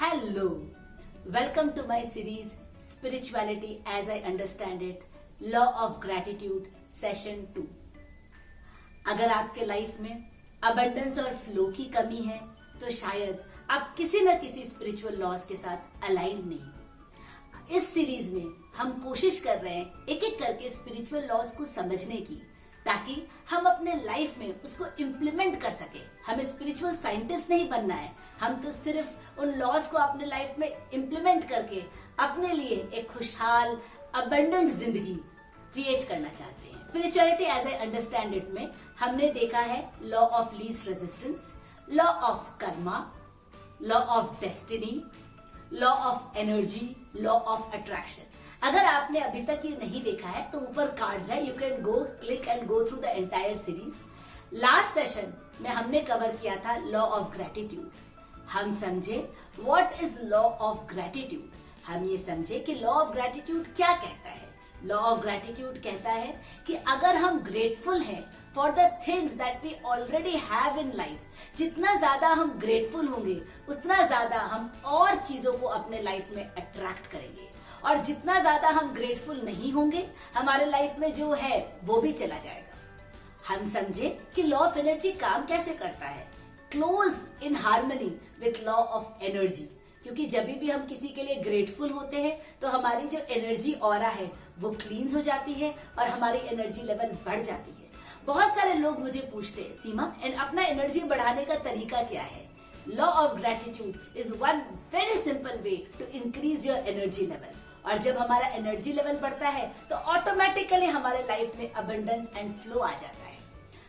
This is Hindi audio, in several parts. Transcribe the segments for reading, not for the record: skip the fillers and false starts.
Hello, welcome to my series Spirituality as I Understand It, Law of Gratitude, Session 2. अगर आपके लाइफ में अबंडेंस और फ्लो की कमी है तो शायद आप किसी न किसी स्पिरिचुअल लॉज के साथ अलाइंड नहीं। इस सीरीज में हम कोशिश कर रहे हैं एक एक करके स्पिरिचुअल लॉज को समझने की, ताकि हम अपने लाइफ में उसको इम्प्लीमेंट कर सके। हमें स्पिरिचुअल साइंटिस्ट नहीं बनना है, हम तो सिर्फ उन लॉज को अपने लाइफ में इम्प्लीमेंट करके अपने लिए एक खुशहाल अबंडेंट जिंदगी क्रिएट करना चाहते हैं। Spirituality as I understand it में हमने देखा है law of least resistance, law of karma, law of destiny, law of energy, law of attraction. अगर आपने अभी तक ये नहीं देखा है तो ऊपर कार्ड्स है, you can go click and go through the entire series. Last session में हमने कवर किया था लॉ ऑफ ग्रेटिट्यूड। हम समझे what is law of gratitude. हम ये समझे कि लॉ ऑफ ग्रेटिट्यूड क्या कहता है। लॉ ऑफ ग्रेटिट्यूड कहता है कि अगर हम ग्रेटफुल हैं for the things that we already have in life, जितना ज्यादा हम ग्रेटफुल होंगे उतना ज्यादा हम और चीजों को अपने लाइफ में अट्रैक्ट करेंगे, और जितना ज्यादा हम ग्रेटफुल नहीं होंगे हमारे लाइफ में जो है वो भी चला जाएगा। हम समझे कि लॉ ऑफ एनर्जी काम कैसे करता है, close in harmony with law of energy. क्योंकि जब भी हम किसी के लिए ग्रेटफुल होते हैं तो हमारी जो एनर्जी ऑरा है वो क्लींस हो जाती है और हमारी एनर्जी लेवल बढ़ जाती है। बहुत सारे लोग मुझे पूछते हैं, सीमा अपना एनर्जी बढ़ाने का तरीका क्या है। Law of gratitude is one very simple way to increase your energy level. और जब हमारा एनर्जी लेवल बढ़ता है तो ऑटोमेटिकली हमारे लाइफ में अबंडेंस एंड फ्लो आ जाता है।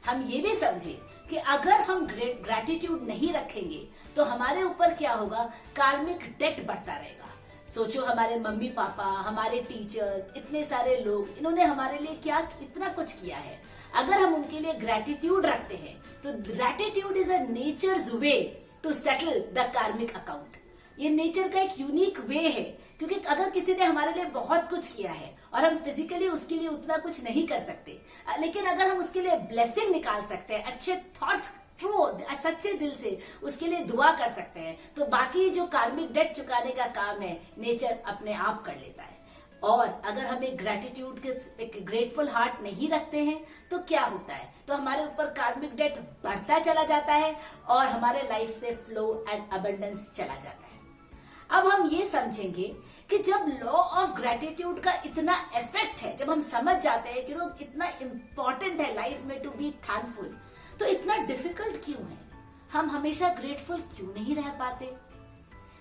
हम ये भी समझे कि अगर हम ग्रेटिट्यूड नहीं रखेंगे तो हमारे ऊपर क्या होगा, कार्मिक डेट बढ़ता रहेगा। सोचो, हमारे मम्मी पापा, हमारे टीचर्स, इतने सारे लोग, इन्होंने हमारे लिए क्या इतना कुछ किया है। अगर हम उनके लिए ग्रेटिट्यूड रखते हैं तो gratitude is a nature's way to settle the karmic account. ये नेचर का एक यूनिक वे है, क्योंकि अगर किसी ने हमारे लिए बहुत कुछ किया है और हम फिजिकली उसके लिए उतना कुछ नहीं कर सकते, लेकिन अगर हम उसके लिए ब्लेसिंग निकाल सकते हैं, अच्छे थॉट्स ट्रू सच्चे दिल से उसके लिए दुआ कर सकते हैं, तो बाकी जो कार्मिक डेट चुकाने का काम है नेचर अपने आप कर लेता है। और अगर हम एक ग्रेटिट्यूड के एक ग्रेटफुल हार्ट नहीं रखते हैं तो क्या होता है, तो हमारे ऊपर कार्मिक डेट बढ़ता चला जाता है और हमारे लाइफ से फ्लो एंड अबंडेंस चला जाता है। अब हम ये समझेंगे कि जब लॉ ऑफ ग्रेटिट्यूड का इतना इफेक्ट है, जब हम समझ जाते हैं कि लोग इतना इंपॉर्टेंट है लाइफ में टू बी थैंकफुल, तो इतना डिफिकल्ट क्यों है, हम हमेशा ग्रेटफुल क्यों नहीं रह पाते।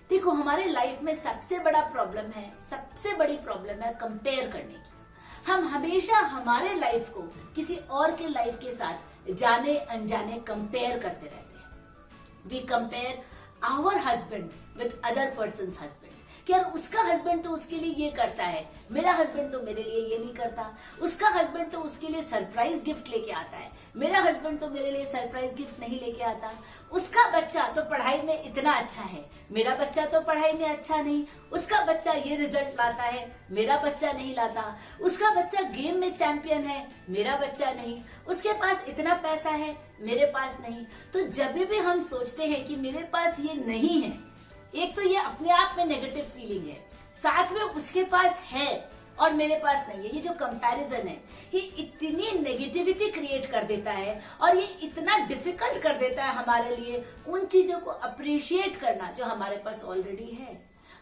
देखो, हमारे लाइफ में सबसे बड़ा प्रॉब्लम है, सबसे बड़ी प्रॉब्लम है कंपेयर करने की। हम हमेशा हमारे लाइफ को किसी और के लाइफ के साथ जाने अनजाने कंपेयर करते रहते हैं। We compare our husband with other person's husband, कि यार उसका हस्बैंड तो उसके लिए ये करता है, मेरा हस्बैंड तो मेरे लिए ये नहीं करता। उसका हस्बैंड तो उसके लिए सरप्राइज गिफ्ट लेके आता है, मेरा हस्बैंड तो मेरे लिए सरप्राइज गिफ्ट नहीं लेके आता। उसका बच्चा तो पढ़ाई में इतना अच्छा है, मेरा बच्चा तो पढ़ाई में अच्छा नहीं। उसका बच्चा ये रिजल्ट लाता है, मेरा बच्चा नहीं लाता। उसका बच्चा गेम में चैंपियन है, मेरा बच्चा नहीं। उसके पास इतना पैसा है, मेरे पास नहीं। तो जब भी हम सोचते हैं कि मेरे पास ये नहीं है, एक तो ये अपने आप में नेगेटिव फीलिंग है, साथ में उसके पास है और मेरे पास नहीं है। ये जो कंपैरिजन है ये इतनी नेगेटिविटी क्रिएट कर देता है और ये इतना डिफिकल्ट कर देता है हमारे लिए उन चीजों को अप्रिशिएट करना जो हमारे पास ऑलरेडी है।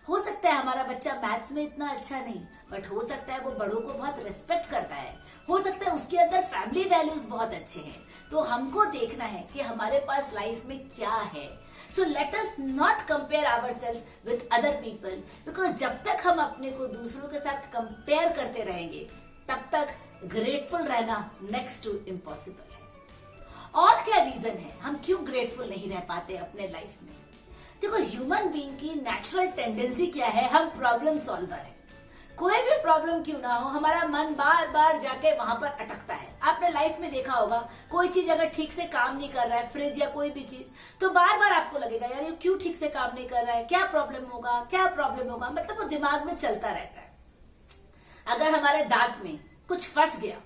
हो सकता है हमारा बच्चा मैथ्स में इतना अच्छा नहीं, बट हो सकता है वो बड़ों को बहुत रिस्पेक्ट करता है, हो सकता है उसके अंदर फैमिली वैल्यूज बहुत अच्छे हैं। तो हमको देखना है कि हमारे पास लाइफ में क्या है। So let us not compare ourselves with other people, because जब तक हम अपने को दूसरों के साथ कंपेयर करते रहेंगे तब तक ग्रेटफुल रहना नेक्स्ट टू इम्पॉसिबल है। और क्या रीजन है हम क्यों ग्रेटफुल नहीं रह पाते अपने लाइफ में। देखो, ह्यूमन बीइंग की नेचुरल टेंडेंसी क्या है, हम प्रॉब्लम सॉल्वर है। कोई भी प्रॉब्लम क्यों ना हो, हमारा मन बार बार जाके वहां पर अटकता है। आपने लाइफ में देखा होगा, कोई चीज अगर ठीक से काम नहीं कर रहा है, फ्रिज या कोई भी चीज, तो बार बार आपको लगेगा यार ये क्यों ठीक से काम नहीं कर रहा है, क्या प्रॉब्लम होगा, क्या प्रॉब्लम होगा, मतलब वो दिमाग में चलता रहता है। अगर हमारे दांत में कुछ फंस गया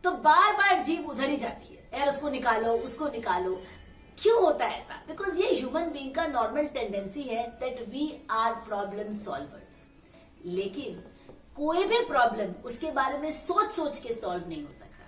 तो बार बार जीभ उधर ही जाती है, यार उसको निकालो उसको निकालो। क्यों होता है ऐसा? बिकॉज ये ह्यूमन बीइंग का नॉर्मल टेंडेंसी है that we are problem solvers. लेकिन कोई भी प्रॉब्लम उसके बारे में सोच सोच के सॉल्व नहीं हो सकता।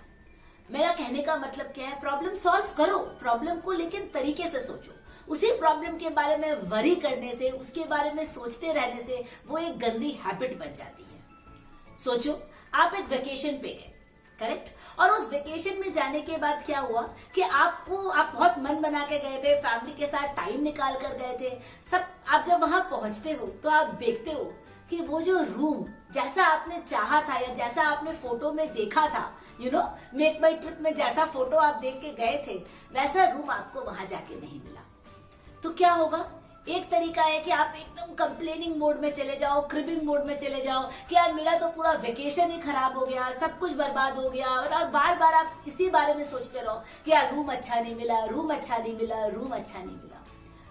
मेरा कहने का मतलब क्या है? प्रॉब्लम सॉल्व करो, प्रॉब्लम को लेकिन तरीके से सोचो। उसी प्रॉब्लम के बारे में वरी करने से, उसके बारे में सोचते रहने से वो एक गंदी हैबिट बन जाती है। सोचो, आप एक वेकेशन पे गए, करेक्ट? और उस वेकेशन में जाने के बाद क्या हुआ कि आप बहुत मन बना के गए थे, फैमिली के साथ टाइम निकाल कर गए थे सब। आप जब वहां पहुंचते हो तो आप देखते हो कि वो जो रूम जैसा आपने चाहा था या जैसा आपने फोटो में देखा था, मेक माई ट्रिप में जैसा फोटो आप देख के गए थे, वैसा रूम आपको वहां जाके नहीं मिला। तो क्या होगा? एक तरीका है कि आप एकदम कंप्लेनिंग मोड में चले जाओ, क्रिबिंग मोड में चले जाओ कि यार मेरा तो पूरा वेकेशन ही खराब हो गया, सब कुछ बर्बाद हो गया, और बार बार आप इसी बारे में सोचते रहो कि यार रूम अच्छा नहीं मिला, रूम अच्छा नहीं मिला, रूम अच्छा नहीं मिला।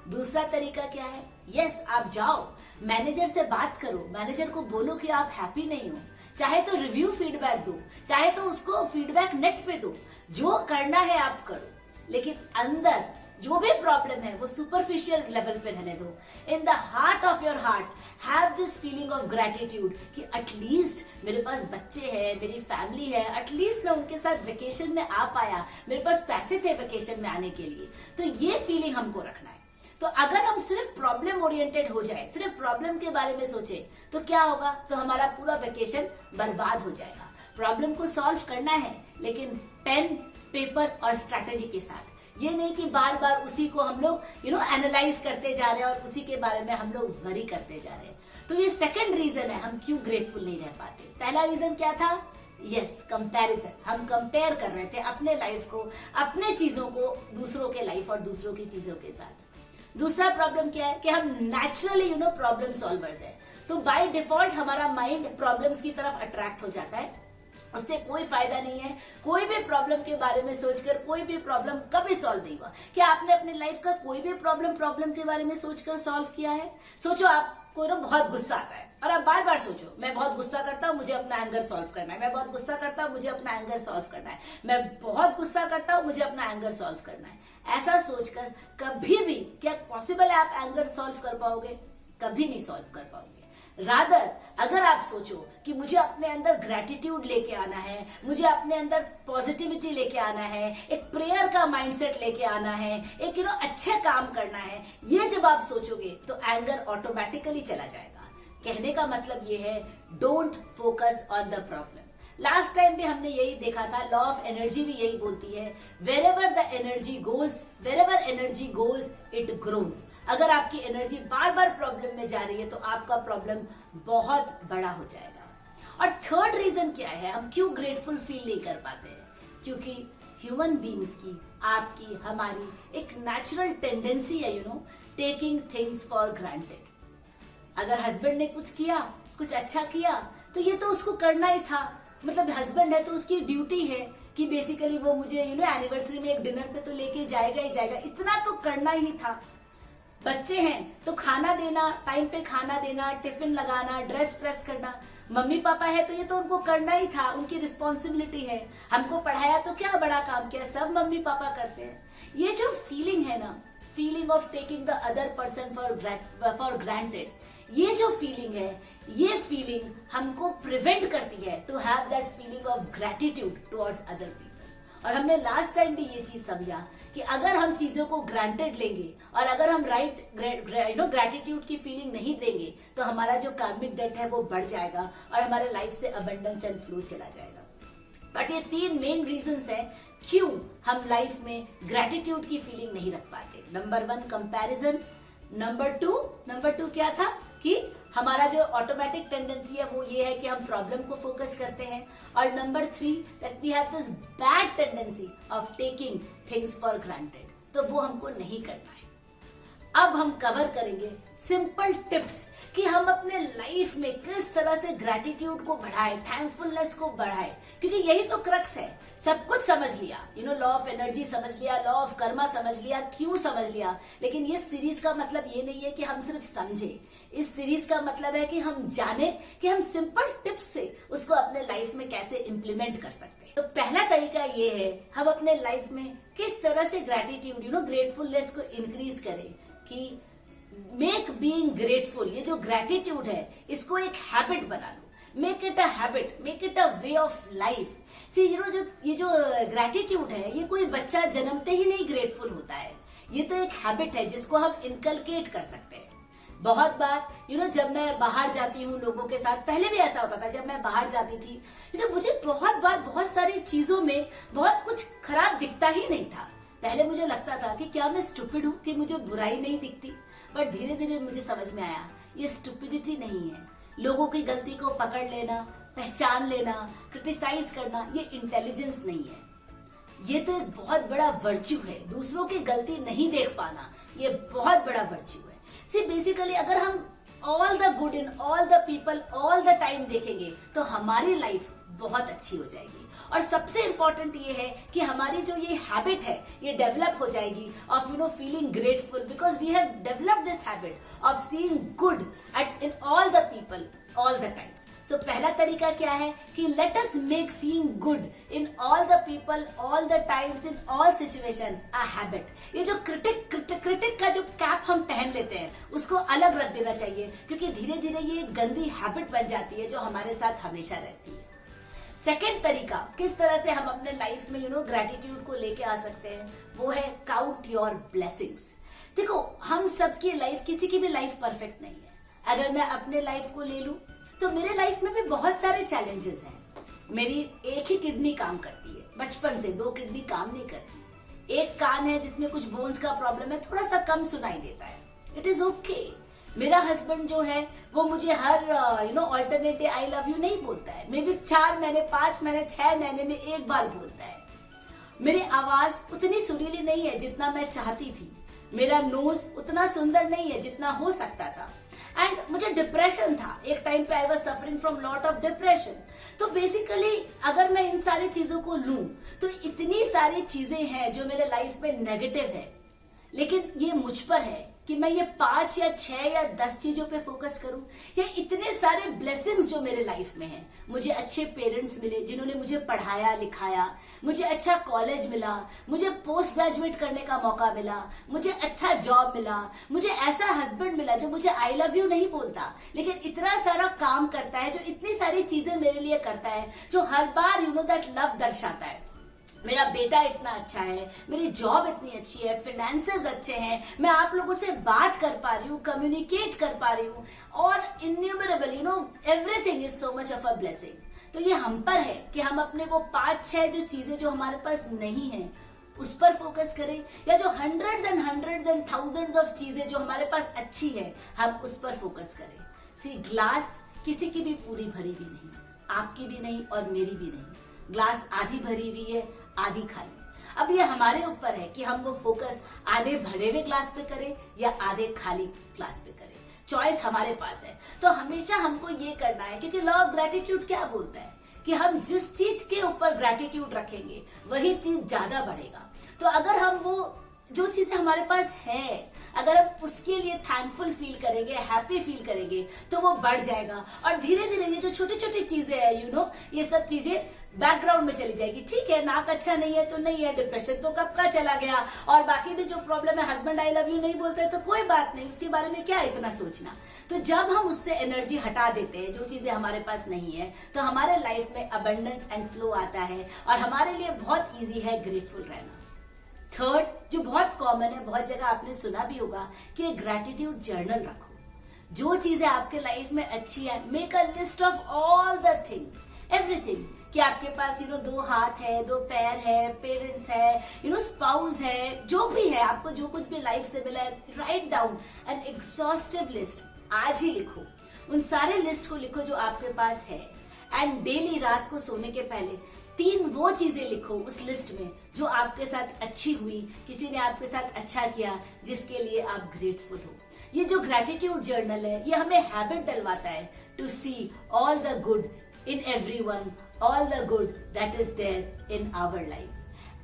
दूसरा तरीका क्या है? यस, आप जाओ, मैनेजर से बात करो, मैनेजर को बोलो कि आप हैप्पी नहीं हो, चाहे तो रिव्यू फीडबैक दो, चाहे तो उसको फीडबैक नेट पे दो, जो करना है आप करो, लेकिन अंदर जो भी प्रॉब्लम है वो सुपरफिशियल लेवल पे रहने दो। In the heart of your hearts have this feeling of gratitude कि एटलीस्ट मेरे पास बच्चे हैं, मेरी फैमिली है, एटलीस्ट मैं उनके साथ वेकेशन में आ पाया, मेरे पास पैसे थे वेकेशन में आने के लिए। तो ये फीलिंग हमको रखना है। तो अगर हम सिर्फ प्रॉब्लम ओरिएंटेड हो जाए, सिर्फ प्रॉब्लम के बारे में सोचे, तो क्या होगा? तो हमारा पूरा वेकेशन बर्बाद हो जाएगा। प्रॉब्लम को सॉल्व करना है, लेकिन पेन, पेपर और स्ट्रैटेजी के साथ। ये नहीं कि बार बार उसी को हम लोग एनालाइज करते जा रहे हैं और उसी के बारे में हम लोग वरी करते जा रहे हैं। तो ये सेकंड रीजन है हम क्यों ग्रेटफुल नहीं रह पाते। पहला रीजन क्या था? Yes, comparison. हम कंपेयर कर रहे थे अपने लाइफ को, अपने चीजों को दूसरों के लाइफ और दूसरों की चीजों के साथ। दूसरा प्रॉब्लम क्या है कि हम नेचुरली प्रॉब्लम सॉल्वर्स हैं, तो बाय डिफॉल्ट हमारा माइंड प्रॉब्लम्स की तरफ अट्रैक्ट हो जाता है। उससे कोई फायदा नहीं है। कोई भी प्रॉब्लम के बारे में सोचकर कोई भी प्रॉब्लम कभी सॉल्व नहीं हुआ। क्या आपने अपनी लाइफ का कोई भी प्रॉब्लम के बारे में सोचकर सॉल्व किया है? सोचो, आपको बहुत गुस्सा आता है और आप बार बार सोचो, मैं बहुत गुस्सा करता हूँ, मुझे अपना एंगर सॉल्व करना है, मैं बहुत गुस्सा करता हूँ, मुझे अपना एंगर सॉल्व करना है, मैं बहुत गुस्सा करता हूँ, मुझे अपना एंगर सॉल्व करना है। ऐसा सोचकर कभी भी क्या पॉसिबल है आप एंगर सॉल्व कर पाओगे? कभी नहीं सॉल्व कर पाओगे। रादर अगर आप सोचो कि मुझे अपने अंदर ग्रेटिट्यूड लेके आना है, मुझे अपने अंदर पॉजिटिविटी लेके आना है, एक प्रेयर का माइंडसेट लेके आना है, एक अच्छे काम करना है, ये जब आप सोचोगे तो एंगर ऑटोमेटिकली चला जाएगा। कहने का मतलब ये है, don't focus on the problem. Last time भी हमने यही देखा था, लॉ ऑफ एनर्जी भी यही बोलती है, wherever the energy goes, wherever energy goes it grows. अगर आपकी एनर्जी बार बार प्रॉब्लम में जा रही है तो आपका प्रॉब्लम बहुत बड़ा हो जाएगा। और थर्ड रीजन क्या है हम क्यों ग्रेटफुल फील नहीं कर पाते हैं? क्योंकि ह्यूमन बीइंग्स की, आपकी, हमारी एक नेचुरल टेंडेंसी है टेकिंग थिंग्स फॉर ग्रांटेड। अगर हस्बैंड ने कुछ किया, कुछ अच्छा किया, तो ये तो उसको करना ही था, मतलब हस्बैंड है तो उसकी ड्यूटी है कि बेसिकली वो मुझे एनिवर्सरी में एक डिनर पे तो लेके जाएगा ही जाएगा, इतना तो करना ही था। बच्चे हैं तो खाना देना, टाइम पे खाना देना, टिफिन लगाना, ड्रेस प्रेस करना। मम्मी पापा है तो ये तो उनको करना ही था, उनकी रिस्पॉन्सिबिलिटी है। हमको पढ़ाया तो क्या बड़ा काम किया, सब मम्मी पापा करते हैं। ये जो फीलिंग है ना, feeling of taking the other person for granted, ये जो फीलिंग है, ये फीलिंग हमको प्रिवेंट करती है to have that feeling of gratitude towards other people. और हमने लास्ट टाइम भी ये चीज समझा कि अगर हम चीजों को ग्रांटेड लेंगे और अगर हम ग्रेटिट्यूड की फीलिंग नहीं देंगे तो हमारा जो कार्मिक डेट है वो बढ़ जाएगा और हमारे लाइफ से अबंडेंस एंड फ्लो चला जाएगा। बट ये तीन मेन रीजंस हैं क्यों हम लाइफ में ग्रेटिट्यूड की फीलिंग नहीं रख पाते। नंबर 1 कंपैरिजन, नंबर टू क्या था कि हमारा जो ऑटोमेटिक टेंडेंसी है वो ये है कि हम प्रॉब्लम को फोकस करते हैं, और number 3 that we have this bad tendency of taking things for granted, तो वो हमको नहीं करना है। अब हम कवर करेंगे सिंपल टिप्स कि हम अपने लाइफ में किस तरह से ग्रैटिट्यूड को बढ़ाएं, थैंकफुलनेस को बढ़ाएं, क्योंकि यही तो क्रक्स है। सब कुछ समझ लिया, लॉ ऑफ एनर्जी समझ लिया, लॉ ऑफ कर्मा समझ लिया, क्यों समझ लिया, लेकिन ये सीरीज का मतलब ये नहीं है कि हम सिर्फ समझे। इस सीरीज का मतलब है कि हम जाने कि हम सिंपल टिप्स से उसको अपने लाइफ में कैसे इंप्लीमेंट कर सकते हैं। तो पहला तरीका ये है, हम अपने लाइफ में किस तरह से ग्रैटिट्यूड ग्रेटफुलनेस को इंक्रीज करें कि मेक बीइंग ग्रेटफुल, ये जो ग्रैटिट्यूड है इसको एक हैबिट बना लो। Make it a habit, make it a way of life. See ये जो ग्रैटिट्यूड है, ये कोई बच्चा जन्मते ही नहीं ग्रेटफुल होता है। ये तो एक हैबिट है जिसको हम इनकलकेट कर सकते हैं। बहुत बार जब मैं बाहर जाती हूँ लोगों के साथ, पहले भी ऐसा होता था, जब मैं बाहर जाती थी मुझे बहुत बार बहुत सारी चीजों में बहुत कुछ खराब दिखता ही नहीं था। पहले मुझे लगता था कि क्या मैं स्टूपिड हूँ कि मुझे बुराई नहीं दिखती, बट धीरे धीरे मुझे समझ में आया ये स्टूपिडिटी नहीं है। लोगों की गलती को पकड़ लेना, पहचान लेना, क्रिटिसाइज करना, ये इंटेलिजेंस नहीं है, ये तो एक बहुत बड़ा वर्च्यू है। दूसरों की गलती नहीं देख पाना ये बहुत बड़ा वर्च्यू है। सी बेसिकली अगर हम all the good in all the people all the time देखेंगे तो हमारी लाइफ बहुत अच्छी हो जाएगी। और सबसे इंपॉर्टेंट ये है कि हमारी जो ये हैबिट है ये डेवलप हो जाएगी of feeling grateful, because we have developed this habit of seeing good at in all the people all the times. So पहला तरीका क्या है कि let us make seeing good in all the people all the times in all situation a habit. ये जो क्रिटिक का जो कैप हम पहन लेते हैं उसको अलग रख देना चाहिए, क्योंकि धीरे धीरे ये एक गंदी हैबिट बन जाती है जो हमारे साथ हमेशा रहती है। सेकेंड तरीका किस तरह से हम अपने लाइफ में ग्रैटिट्यूड को लेके आ सकते हैं, वो है काउंट योर ब्लेसिंग्स। देखो, हम सबकी लाइफ, किसी की भी लाइफ परफेक्ट नहीं है। अगर मैं अपने लाइफ को ले लूं तो मेरे लाइफ में भी बहुत सारे चैलेंजेस हैं। मेरी एक ही किडनी काम करती है, बचपन से 2 किडनी काम नहीं करती। एक कान है जिसमें कुछ बोन्स का प्रॉब्लम है, थोड़ा सा कम सुनाई देता है, इट इज ओके। मेरा हस्बैंड जो है वो मुझे हर alternate day I love you नहीं बोलता है, मे बी 4 महीने 5 महीने 6 महीने में एक बार बोलता है। मेरी आवाज उतनी सुरीली नहीं है जितना मैं चाहती थी, मेरा नोज उतना सुंदर नहीं है जितना हो सकता था, एंड मुझे डिप्रेशन था एक टाइम पे। I was suffering from lot of depression. तो बेसिकली अगर मैं इन सारी चीजों को लूं तो इतनी सारी चीजें हैं जो मेरे लाइफ में नेगेटिव है, लेकिन ये मुझ पर है कि मैं ये 5 या 6 या 10 चीजों पे फोकस करूं, या इतने सारे ब्लेसिंग्स जो मेरे लाइफ में हैं। मुझे अच्छे पेरेंट्स मिले जिन्होंने मुझे पढ़ाया लिखाया, मुझे अच्छा कॉलेज मिला, मुझे पोस्ट ग्रेजुएट करने का मौका मिला, मुझे अच्छा जॉब मिला, मुझे ऐसा हस्बैंड मिला जो मुझे आई लव यू नहीं बोलता लेकिन इतना सारा काम करता है, जो इतनी सारी चीजें मेरे लिए करता है, जो हर बार दैट लव दर्शाता है। मेरा बेटा इतना अच्छा है, मेरी जॉब इतनी अच्छी है, फिनेंसेस अच्छे हैं, मैं आप लोगों से बात कर पा रही हूँ, कम्युनिकेट कर पा रही हूँ, और innumerable everything is so much of a blessing. तो ये हम पर है कि हम अपने वो 5-6 जो चीजें जो हमारे पास नहीं है उस पर फोकस करें, या जो हंड्रेड्स एंड थाउजेंड्स ऑफ चीजें जो हमारे पास अच्छी है हम उस पर फोकस करें। सी ग्लास किसी की भी पूरी भरी भी नहीं, आपकी भी नहीं और मेरी भी नहीं। ग्लास आधी भरी हुई है, आधी खाली। अब ये हमारे ऊपर है कि हम वो फोकस आधे भरे हुए ग्लास पे करें या आधे खाली ग्लास पे करें। चॉइस हमारे पास है। तो हमेशा हमको ये करना है, क्योंकि लॉ ऑफ ग्रैटिट्यूड क्या बोलता है कि हम जिस चीज के ऊपर ग्रैटिट्यूड रखेंगे वही चीज ज्यादा बढ़ेगा। तो अगर हम वो जो चीजें हमारे पास है, अगर हम उसके लिए थैंकफुल फील करेंगे, हैप्पी फील करेंगे, तो वो बढ़ जाएगा। और धीरे धीरे ये जो छोटी छोटी चीजें हैं ये सब चीजें बैकग्राउंड में चली जाएगी। ठीक है, नाक अच्छा नहीं है तो नहीं है, डिप्रेशन तो कब का चला गया, और बाकी भी जो प्रॉब्लम है, हस्बैंड आई लव यू नहीं बोलते तो कोई बात नहीं, उसके बारे में क्या इतना सोचना। तो जब हम उससे एनर्जी हटा देते हैं, जो चीजें हमारे पास नहीं है, तो हमारे लाइफ में अबंडेंस एंड फ्लो आता है और हमारे लिए बहुत ईजी है ग्रेटफुल रहना। थर्ड, जो बहुत कॉमन है, बहुत जगह आपने सुना भी होगा कि ग्रैटिट्यूड जर्नल रखो। जो चीजें आपके लाइफ में अच्छी है, make a list of all the things, everything, कि आपके पास 2 हाथ है, 2 पैर है, पेरेंट्स है, स्पाउस है, जो भी है, आपको जो कुछ भी लाइफ से मिला है, write down N exhaustive list. आज ही लिखो, उन सारे लिस्ट को लिखो जो आपके पास है, एंड डेली रात को सोने के पहले 3 वो चीजें लिखो उस लिस्ट में जो आपके साथ अच्छी हुई, किसी ने आपके साथ अच्छा किया, जिसके लिए आप ग्रेटफुल हो। ये जो ग्रैटिट्यूड जर्नल है, ये हमें हैबिट डलवाता है to see all the good in everyone, all the good that is there in our life.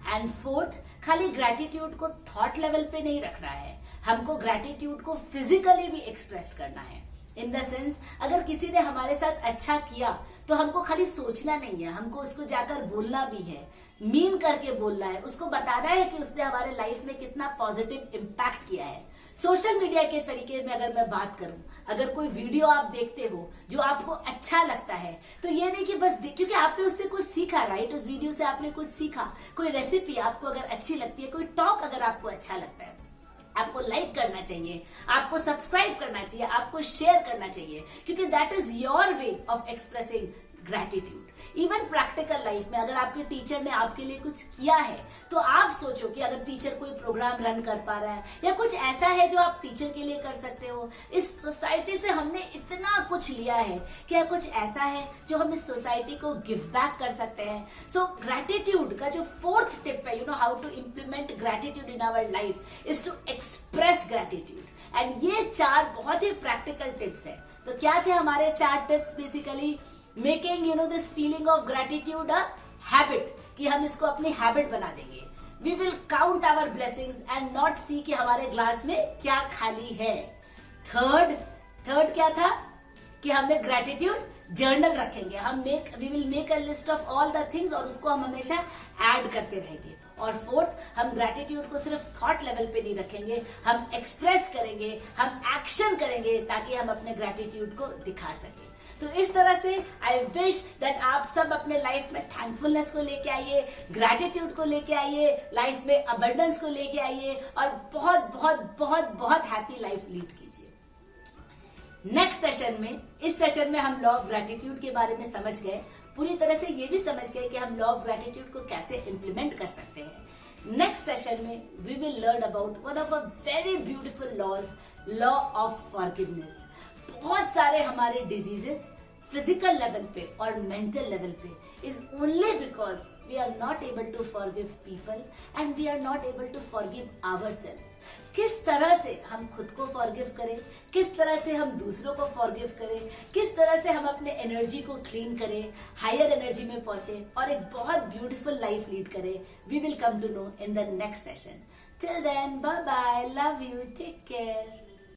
And fourth, खाली ग्रैटिट्यूड को थॉट लेवल पे नहीं रखना है, हमको ग्रैटिट्यूड को फिजिकली भी एक्सप्रेस करना है। इन द सेंस, अगर किसी ने हमारे साथ अच्छा किया तो हमको खाली सोचना नहीं है, हमको उसको जाकर बोलना भी है, मीन करके बोलना है, उसको बताना है कि उसने हमारे लाइफ में कितना पॉजिटिव इम्पैक्ट किया है। सोशल मीडिया के तरीके में अगर मैं बात करूं, अगर कोई वीडियो आप देखते हो जो आपको अच्छा लगता है, तो ये नहीं कि बस क्योंकि आपने उससे कुछ सीखा, राइट, उस वीडियो से आपने कुछ सीखा, कोई रेसिपी आपको अगर अच्छी लगती है, कोई टॉक अगर आपको अच्छा लगता है, आपको लाइक करना चाहिए, आपको सब्सक्राइब करना चाहिए, आपको शेयर करना चाहिए, क्योंकि that is your way of expressing gratitude. Even practical life में अगर आपके टीचर ने आपके लिए कुछ किया है, तो आप सोचो कि अगर टीचर कोई प्रोग्राम रन कर पा रहा है या कुछ ऐसा है जो आप टीचर के लिए कर सकते हो। इस सोसाइटी से हमने इतना कुछ लिया है, क्या कुछ ऐसा है जो हम इस सोसाइटी को गिव बैक कर सकते हैं? सो ग्रैटिट्यूड का जो फोर्थ टिप है, how to implement gratitude in our life is to express gratitude. And ये 4 बहुत ही प्रैक्टिकल टिप्स है। तो क्या थे हमारे 4 tips? Basically making this feeling of gratitude a habit, कि हम इसको अपनी हैबिट बना देंगे। We will count our blessings and not see कि हमारे ग्लास में क्या खाली है। थर्ड क्या था? कि हमें ग्रैटिट्यूड जर्नल रखेंगे, we will make a list of all the things और उसको हम हमेशा ऐड करते रहेंगे। और फोर्थ, हम ग्रैटिट्यूड को सिर्फ थॉट लेवल पे नहीं रखेंगे, हम एक्सप्रेस करेंगे, हम एक्शन करेंगे, ताकि हम अपने ग्रैटिट्यूड को दिखा सकें। तो इस तरह से आई विश दैट आप सब अपने लाइफ में थैंकफुलनेस को लेके आइए, ग्रैटिट्यूड को लेके आइए, लाइफ में अबंडेंस को लेके आइए और बहुत बहुत बहुत बहुत हैप्पी लाइफ लीड कीजिए। नेक्स्ट सेशन में, इस सेशन में हम लॉ ऑफ ग्रैटिट्यूड के बारे में समझ गए, पूरी तरह से ये भी समझ गए कि हम लॉ ऑफ ग्रैटिट्यूड को कैसे इंप्लीमेंट कर सकते हैं। नेक्स्ट सेशन में we will learn about one of a very beautiful laws, law of forgiveness. बहुत सारे हमारे डिजीजेस फिजिकल लेवल पे और मेंटल लेवल पे is only because we are not able to forgive people and we are not able to forgive ourselves. किस तरह से हम खुद को फॉरगिव करें, किस तरह से हम दूसरों को फॉरगिव करें, किस तरह से हम अपने एनर्जी को क्लीन करें, हायर एनर्जी में पहुंचे और एक बहुत ब्यूटीफुल लाइफ लीड करें, we will come to know in the next session. Till then, bye bye, love you, take care.